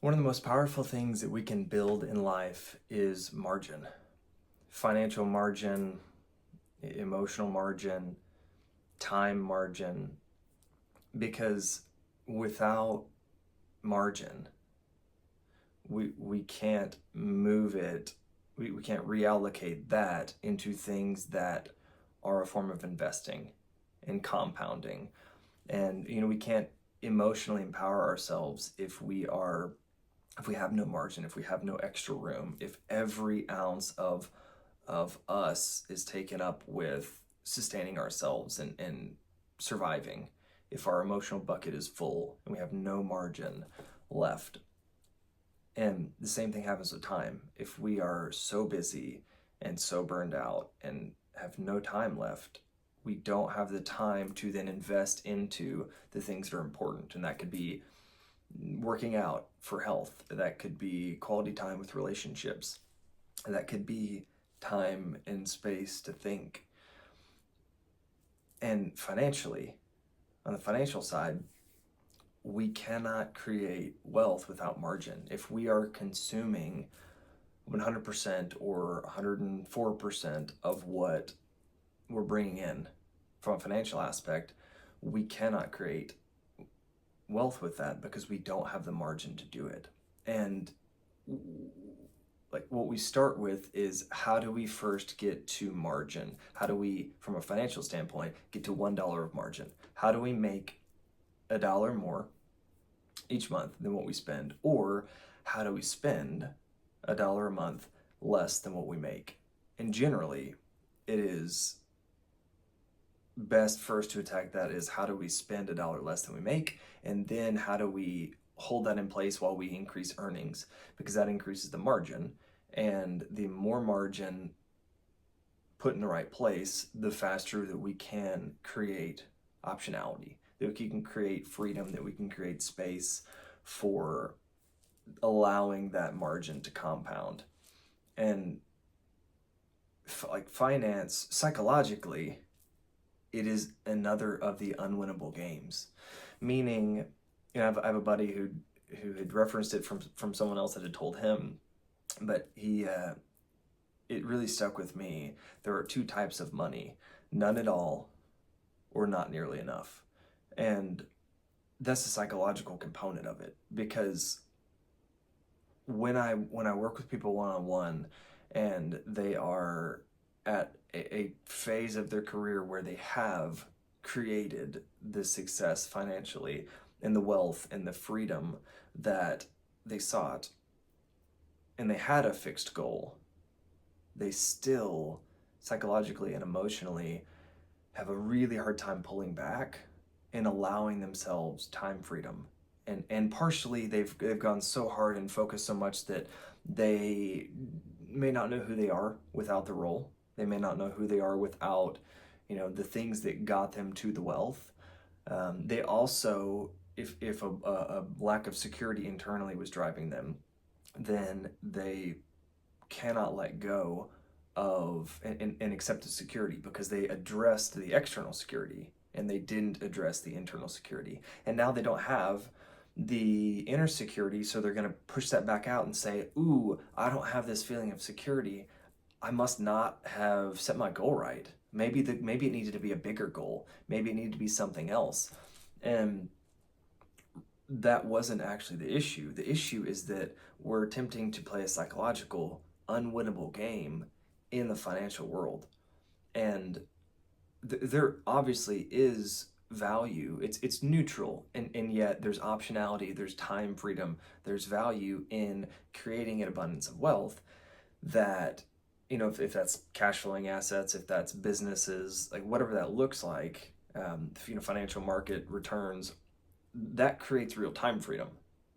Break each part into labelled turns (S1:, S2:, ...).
S1: One of the most powerful things that we can build in life is margin. Financial margin, emotional margin, time margin, because without margin, we can't move it, we can't reallocate that into things that are a form of investing and compounding. And we can't emotionally empower ourselves if we have no margin, if we have no extra room, if every ounce of us is taken up with sustaining ourselves and surviving, if our emotional bucket is full and we have no margin left. And the same thing happens with time. If we are so busy and so burned out and have no time left, we don't have the time to then invest into the things that are important. And that could be working out for health, that could be quality time with relationships, that could be time and space to think. And financially, on the financial side, we cannot create wealth without margin. If we are consuming 100% or 104% of what we're bringing in from a financial aspect, we cannot create wealth with that because we don't have the margin to do it. And like what we start with is, how do we first get to margin? How do we, from a financial standpoint, get to $1 of margin? How do we make $1 more each month than what we spend? Or how do we spend $1 a month less than what we make? And generally, it is best first to attack that is, how do we spend $1 less than we make? And then how do we hold that in place while we increase earnings? Because that increases the margin. And the more margin put in the right place, the faster that we can create optionality, that we can create freedom, that we can create space for allowing that margin to compound. And like finance, psychologically, it is another of the unwinnable games. Meaning, I have a buddy who had referenced it from someone else that had told him, but it really stuck with me. There are two types of money: none at all, or not nearly enough. And that's the psychological component of it, because when I work with people one-on-one and they are at a phase of their career where they have created the success financially and the wealth and the freedom that they sought, and they had a fixed goal, they still psychologically and emotionally have a really hard time pulling back and allowing themselves time freedom. And partially they've gone so hard and focused so much that they may not know who they are without the role. They may not know who they are without, the things that got them to the wealth. They also, if a lack of security internally was driving them, then they cannot let go of and accept the security, because they addressed the external security and they didn't address the internal security. And now they don't have the inner security, so they're going to push that back out and say, ooh, I don't have this feeling of security. I must not have set my goal right. Maybe it needed to be a bigger goal. Maybe it needed to be something else. And that wasn't actually the issue. The issue is that we're attempting to play a psychological, unwinnable game in the financial world. And there obviously is value. It's neutral, and yet there's optionality, there's time freedom, there's value in creating an abundance of wealth that, if that's cash flowing assets, if that's businesses, like whatever that looks like, financial market returns, that creates real time freedom,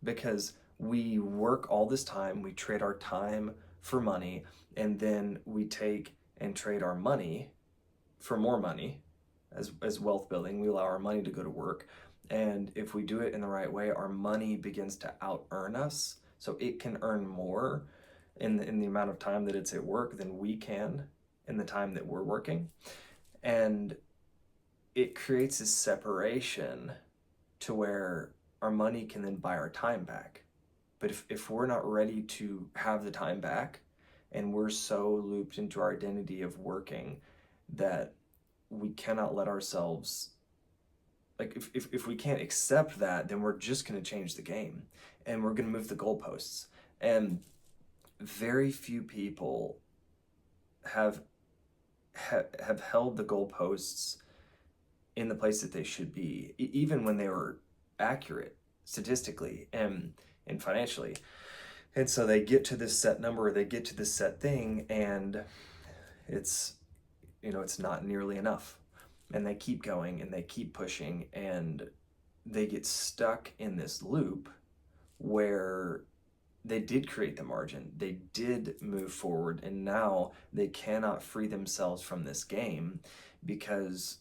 S1: because we work all this time, we trade our time for money, and then we take and trade our money for more money. As wealth building, we allow our money to go to work, and if we do it in the right way, our money begins to out earn us, so it can earn more in the amount of time that it's at work than we can in the time that we're working. And it creates a separation to where our money can then buy our time back, But if we're not ready to have the time back, and we're so looped into our identity of working that we cannot let ourselves, like if we can't accept that, then we're just going to change the game, and we're going to move the goalposts. And very few people have have held the goalposts in the place that they should be, even when they were accurate statistically and financially. And so they get to this set number, or they get to this set thing, and it's, it's not nearly enough. And they keep going and they keep pushing, and they get stuck in this loop where they did create the margin, they did move forward, and now they cannot free themselves from this game, because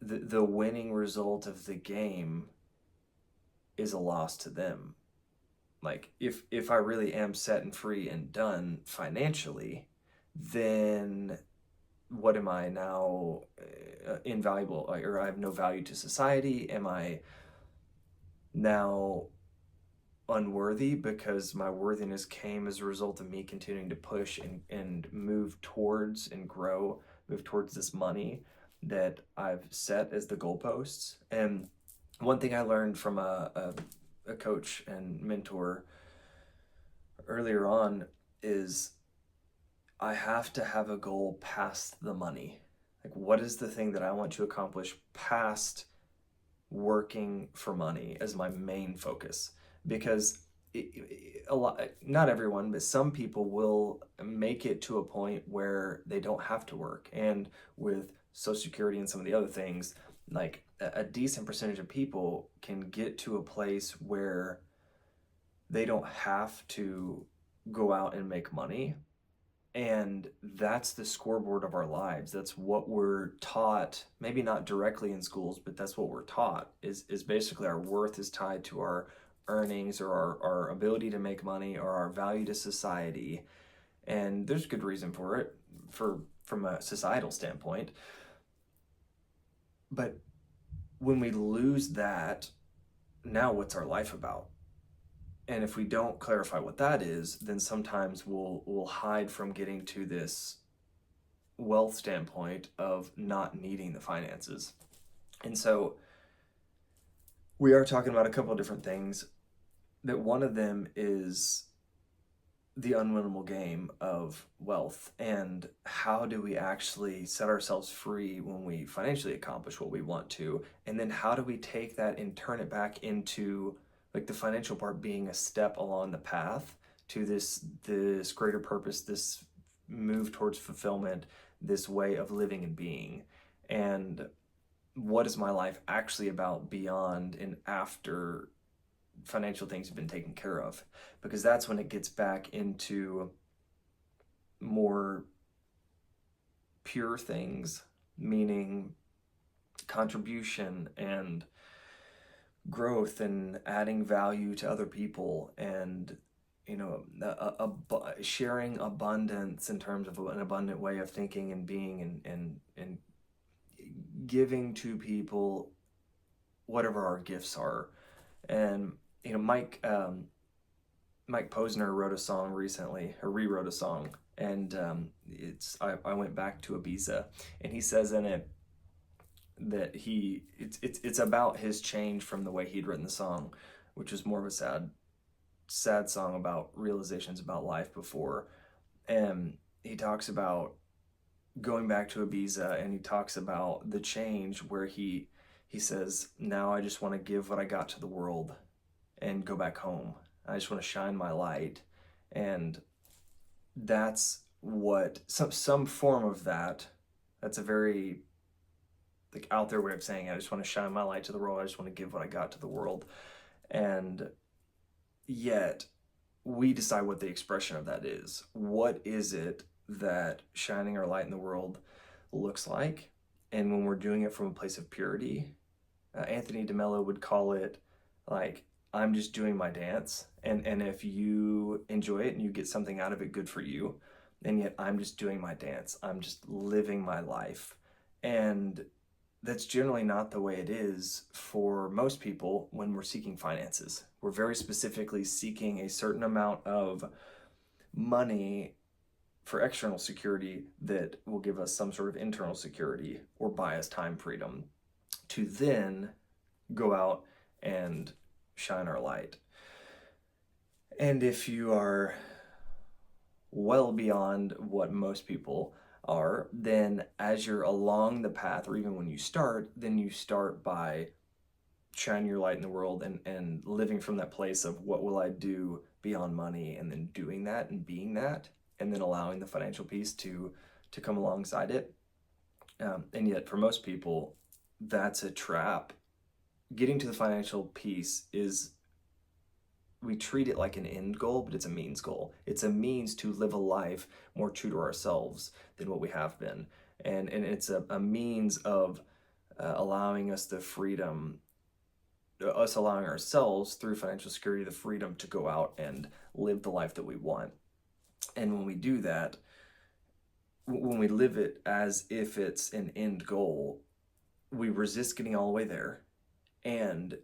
S1: the winning result of the game is a loss to them. Like, if I really am set and free and done financially, then what am I now? Invaluable, or I have no value to society? Am I now unworthy because my worthiness came as a result of me continuing to push and move towards and grow, move towards this money that I've set as the goalposts? And one thing I learned from a coach and mentor earlier on is I have to have a goal past the money. Like, what is the thing that I want to accomplish past working for money as my main focus? Because a lot, not everyone, but some people will make it to a point where they don't have to work. And with Social Security and some of the other things, like a decent percentage of people can get to a place where they don't have to go out and make money. And that's the scoreboard of our lives. That's what we're taught, maybe not directly in schools, but that's what we're taught, is basically our worth is tied to our earnings, or our ability to make money, or our value to society. And there's good reason for it, from a societal standpoint. But when we lose that, now what's our life about? And if we don't clarify what that is, then sometimes we'll hide from getting to this wealth standpoint of not needing the finances. And so we are talking about a couple of different things. That one of them is the unwinnable game of wealth, and how do we actually set ourselves free when we financially accomplish what we want to, and then how do we take that and turn it back into, like, the financial part being a step along the path to this greater purpose, this move towards fulfillment, this way of living and being. And what is my life actually about beyond and after financial things have been taken care of? Because that's when it gets back into more pure things, meaning contribution and growth and adding value to other people, and sharing abundance in terms of an abundant way of thinking and being, and giving to people whatever our gifts are. And Mike Posner wrote a song recently, or rewrote a song, and I went back to Ibiza, and he says in it that it's about his change from the way he'd written the song, which was more of a sad song about realizations about life before. And he talks about going back to Ibiza, and he talks about the change where he says, now I just want to give what I got to the world and go back home. I just want to shine my light. And that's what some form of that's a very, like, out there way of saying, I just want to shine my light to the world. I just want to give what I got to the world. And yet we decide what the expression of that is. What is it that shining our light in the world looks like? And when we're doing it from a place of purity, Anthony DeMello would call it, like, I'm just doing my dance. And if you enjoy it and you get something out of it, good for you. And yet I'm just doing my dance. I'm just living my life. And that's generally not the way it is for most people when we're seeking finances. We're very specifically seeking a certain amount of money for external security that will give us some sort of internal security or buy us time freedom to then go out and shine our light. And if you are well beyond what most people are, then as you're along the path, or even when you start, then you start by shining your light in the world and living from that place of what will I do beyond money, and then doing that and being that, and then allowing the financial piece to come alongside it. And yet for most people, that's a trap. Getting to the financial piece is, we treat it like an end goal, but it's a means goal. It's a means to live a life more true to ourselves than what we have been. And it's a means of allowing us the freedom, us allowing ourselves through financial security, the freedom to go out and live the life that we want. And when we do that, when we live it as if it's an end goal, we resist getting all the way there, and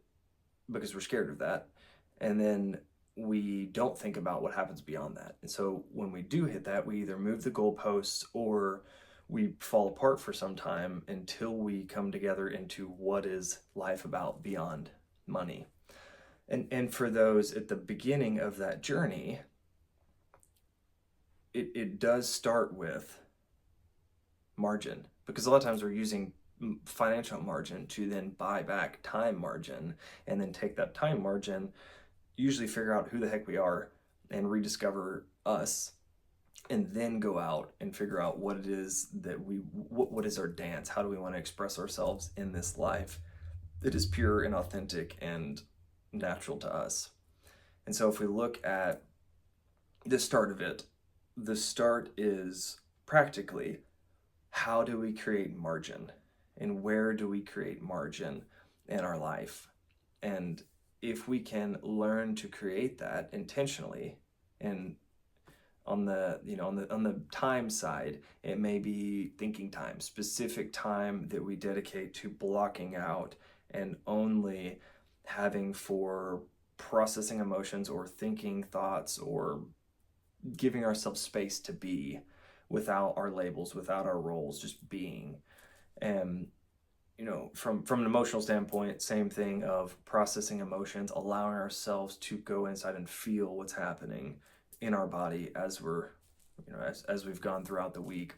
S1: because we're scared of that, and then we don't think about what happens beyond that. And so when we do hit that, we either move the goalposts or we fall apart for some time until we come together into what is life about beyond money. And for those at the beginning of that journey, it does start with margin, because a lot of times we're using financial margin to then buy back time margin, and then take that time margin, usually figure out who the heck we are and rediscover us, and then go out and figure out what it is that what is our dance, how do we want to express ourselves in this life that is pure and authentic and natural to us. And so if we look at the start of it, the start is practically, how do we create margin, and where do we create margin in our life? And if we can learn to create that intentionally, and on the time side, it may be thinking time, specific time that we dedicate to blocking out and only having for processing emotions or thinking thoughts or giving ourselves space to be without our labels, without our roles, just being. And from an emotional standpoint, same thing of processing emotions, allowing ourselves to go inside and feel what's happening in our body as we're, as we've gone throughout the week.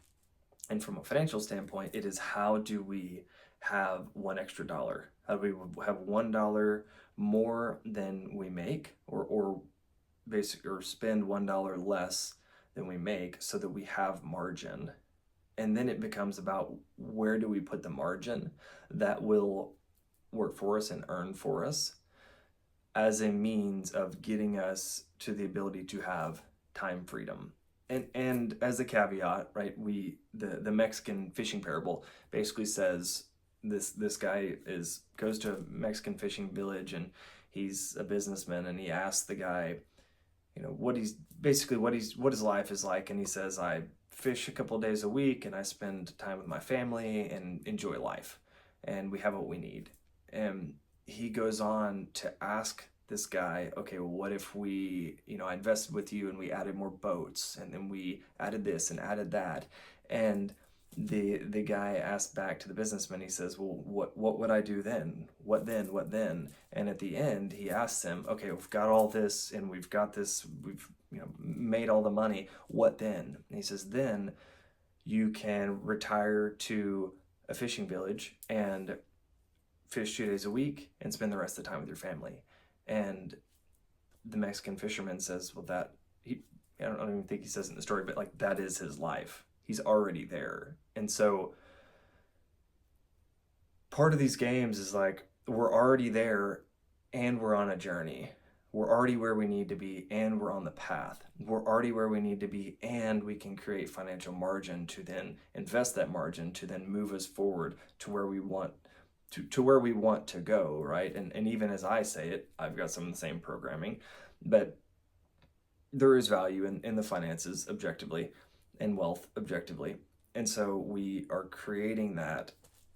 S1: And from a financial standpoint, it is, how do we have one extra dollar? How do we have $1 more than we make, or basically, or spend $1 less than we make, so that we have margin? And then it becomes about, where do we put the margin that will work for us and earn for us as a means of getting us to the ability to have time freedom. And as a caveat, right, the Mexican fishing parable basically says, this guy goes to a Mexican fishing village, and he's a businessman, and he asks the guy, what his life is like, and he says, I fish a couple of days a week, and I spend time with my family and enjoy life, and we have what we need. And he goes on to ask this guy, okay, well, what if we, I invested with you and we added more boats, and then we added this and added that. And the guy asked back to the businessman, he says, well, what would I do then? What then? And at the end, he asks him, okay, we've got all this, and we've got this, we've made all the money. What then? And he says, then you can retire to a fishing village and fish 2 days a week and spend the rest of the time with your family. And the Mexican fisherman says, well, I don't even think he says it in the story, but like, that is his life. He's already there. And so part of these games is like, we're already there, and we're on a journey. We're already where we need to be, and we're on the path. We're already where we need to be, and we can create financial margin to then invest that margin to then move us forward to where we want to go, right? And even as I say it, I've got some of the same programming, but there is value in the finances objectively, and wealth objectively. And so we are creating that,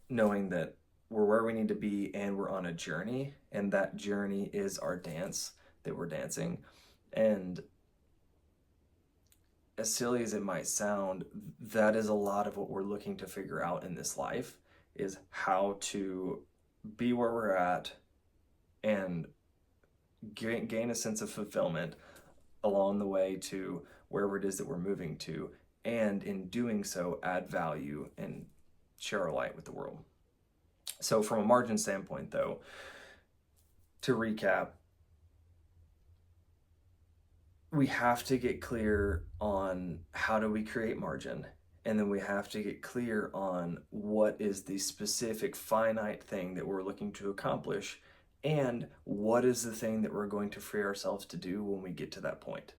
S1: knowing that we're where we need to be, and we're on a journey, and that journey is our dance that we're dancing. And as silly as it might sound, that is a lot of what we're looking to figure out in this life, is how to be where we're at and gain a sense of fulfillment along the way to wherever it is that we're moving to, and in doing so add value and share our light with the world. So from a margin standpoint, though, to recap, we have to get clear on how do we create margin, and then we have to get clear on what is the specific finite thing that we're looking to accomplish, and what is the thing that we're going to free ourselves to do when we get to that point.